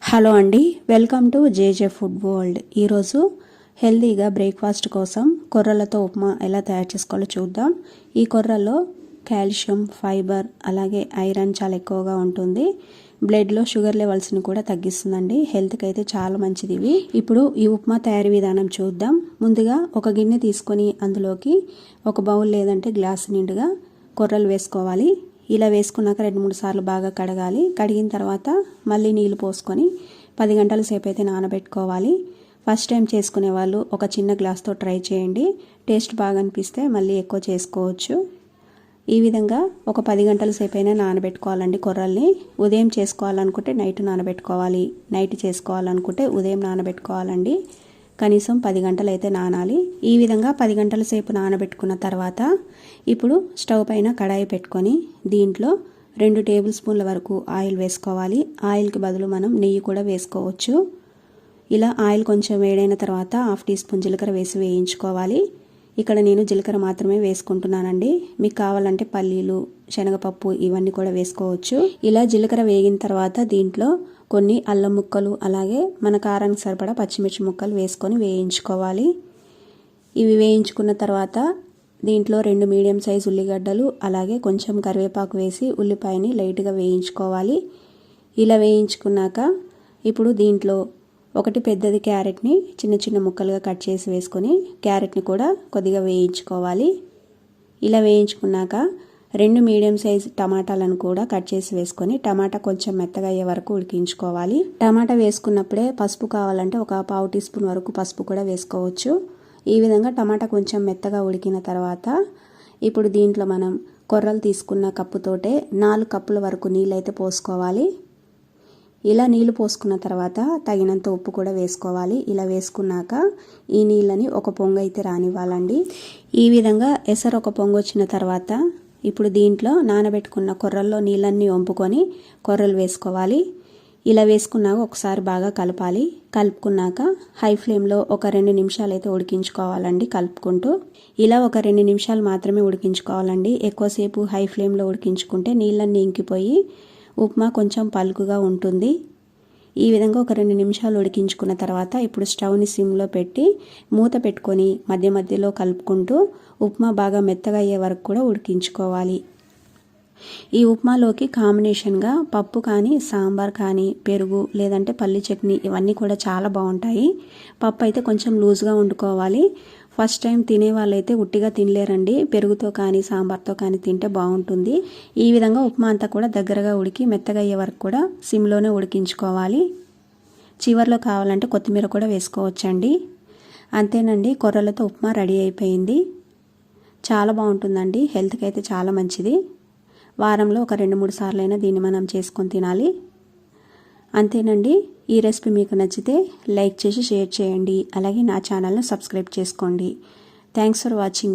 Hello అండి, welcome to JJ food world. ఈరోజు హెల్తీగా బ్రేక్ఫాస్ట్ కోసం కొర్రలతో ఉప్మా ఎలా తయారు చేసుకోవాలో చూద్దాం. ఈ కొర్రల్లో కాల్షియం, ఫైబర్ అలాగే ఐరన్ చాలా ఎక్కువగా ఉంటుంది. బ్లడ్లో షుగర్ లెవెల్స్ని కూడా తగ్గిస్తుందండి. హెల్త్కి అయితే చాలా మంచిది ఇవి. ఇప్పుడు ఈ ఉప్మా తయారీ విధానం చూద్దాం. ముందుగా ఒక గిన్నె తీసుకొని అందులోకి ఒక బౌల్ లేదంటే గ్లాస్ నిండుగా కొర్రలు వేసుకోవాలి. ఇలా వేసుకున్నాక 2-3 సార్లు బాగా కడగాలి. కడిగిన తర్వాత మళ్ళీ నీళ్ళు పోసుకొని 10 గంటల సేపు అయితే నానబెట్టుకోవాలి. ఫస్ట్ టైం చేసుకునే వాళ్ళు ఒక చిన్న గ్లాస్తో ట్రై చేయండి. టేస్ట్ బాగా అనిపిస్తే మళ్ళీ ఎక్కువ చేసుకోవచ్చు. ఈ విధంగా ఒక 10 గంటల సేపు అయినా నానబెట్టుకోవాలండి కొర్రల్ని. ఉదయం చేసుకోవాలనుకుంటే నైట్ నానబెట్టుకోవాలి, నైట్ చేసుకోవాలనుకుంటే ఉదయం నానబెట్టుకోవాలండి. కనీసం 10 గంటలు అయితే నానాలి. ఈ విధంగా 10 గంటల సేపు నానబెట్టుకున్న తర్వాత ఇప్పుడు స్టవ్ పైన కడాయి పెట్టుకొని దీంట్లో 2 టేబుల్ స్పూన్ల వరకు ఆయిల్ వేసుకోవాలి. ఆయిల్కి బదులు మనం నెయ్యి కూడా వేసుకోవచ్చు. ఇలా ఆయిల్ కొంచెం వేడైన తర్వాత 1/2 టీ స్పూన్ జీలకర్ర వేసి వేయించుకోవాలి. ఇక్కడ నేను జీలకర్ర మాత్రమే వేసుకుంటున్నానండి. మీకు కావాలంటే పల్లీలు, శనగపప్పు ఇవన్నీ కూడా వేసుకోవచ్చు. ఇలా జీలకర్ర వేగిన తర్వాత దీంట్లో కొన్ని అల్లం ముక్కలు అలాగే మన కారానికి సరిపడా పచ్చిమిర్చి ముక్కలు వేసుకొని వేయించుకోవాలి. ఇవి వేయించుకున్న తర్వాత దీంట్లో 2 మీడియం సైజు ఉల్లిగడ్డలు అలాగే కొంచెం కరివేపాకు వేసి ఉల్లిపాయని లైట్గా వేయించుకోవాలి. ఇలా వేయించుకున్నాక ఇప్పుడు దీంట్లో ఒకటి పెద్దది క్యారెట్ని చిన్న చిన్న ముక్కలుగా కట్ చేసి వేసుకొని క్యారెట్ని కూడా కొద్దిగా వేయించుకోవాలి. ఇలా వేయించుకున్నాక 2 మీడియం సైజ్ టమాటాలను కూడా కట్ చేసి వేసుకొని టమాటా కొంచెం మెత్తగా అయ్యే వరకు ఉడికించుకోవాలి. టమాటా వేసుకున్నప్పుడే పసుపు కావాలంటే ఒక 1/2 టీ స్పూన్ వరకు పసుపు కూడా వేసుకోవచ్చు. ఈ విధంగా టమాటా కొంచెం మెత్తగా ఉడికిన తర్వాత ఇప్పుడు దీంట్లో మనం కొర్రలు తీసుకున్న కప్పుతోటే 4 కప్పుల వరకు నీళ్ళు అయితే పోసుకోవాలి. ఇలా నీళ్లు పోసుకున్న తర్వాత తగినంత ఉప్పు కూడా వేసుకోవాలి. ఇలా వేసుకున్నాక ఈ నీళ్ళని ఒక పొంగు అయితే రానివ్వాలండి. ఈ విధంగా ఎసరు ఒక పొంగు వచ్చిన తర్వాత ఇప్పుడు దీంట్లో నానబెట్టుకున్న కొర్రల్లో నీళ్ళన్నీ వంపుకొని కొర్రలు వేసుకోవాలి. ఇలా వేసుకున్నాక ఒకసారి బాగా కలపాలి. కలుపుకున్నాక హై ఫ్లేమ్లో ఒక 2 నిమిషాలు అయితే ఉడికించుకోవాలండి కలుపుకుంటూ. ఇలా ఒక 2 నిమిషాలు మాత్రమే ఉడికించుకోవాలండి. ఎక్కువసేపు హై ఫ్లేమ్లో ఉడికించుకుంటే నీళ్ళన్నీ ఇంకిపోయి ఉప్మా కొంచెం పలుకుగా ఉంటుంది. ఈ విధంగా ఒక 2 నిమిషాలు ఉడికించుకున్న తర్వాత ఇప్పుడు స్టవ్ని సిమ్లో పెట్టి మూత పెట్టుకొని మధ్య మధ్యలో కలుపుకుంటూ ఉప్మా బాగా మెత్తగా అయ్యే వరకు కూడా ఉడికించుకోవాలి. ఈ ఉప్మాలోకి కాంబినేషన్గా పప్పు కానీ, సాంబార్ కానీ, పెరుగు లేదంటే పల్లి చట్నీ ఇవన్నీ కూడా చాలా బాగుంటాయి. పప్పు అయితే కొంచెం లూజ్గా వండుకోవాలి. ఫస్ట్ టైం తినే వాళ్ళైతే ఉట్టిగా తినలేరండి. పెరుగుతో కానీ సాంబార్తో కానీ తింటే బాగుంటుంది. ఈ విధంగా ఉప్మా అంతా కూడా దగ్గరగా ఉడికి మెత్తగా అయ్యే వరకు కూడా సిమ్లోనే ఉడికించుకోవాలి. చివర్లో కావాలంటే కొత్తిమీర కూడా వేసుకోవచ్చండి. అంతేనండి, కొర్రలతో ఉప్మా రెడీ అయిపోయింది. చాలా బాగుంటుందండి. హెల్త్కి అయితే చాలా మంచిది. వారంలో ఒక 2-3 సార్లైనా దీన్ని మనం చేసుకొని తినాలి. అంతేనండి. ఈ రెసిపీ మీకు నచ్చితే లైక్ చేసి షేర్ చేయండి. అలాగే నా ఛానల్ను సబ్స్క్రైబ్ చేసుకోండి. Thanks for watching.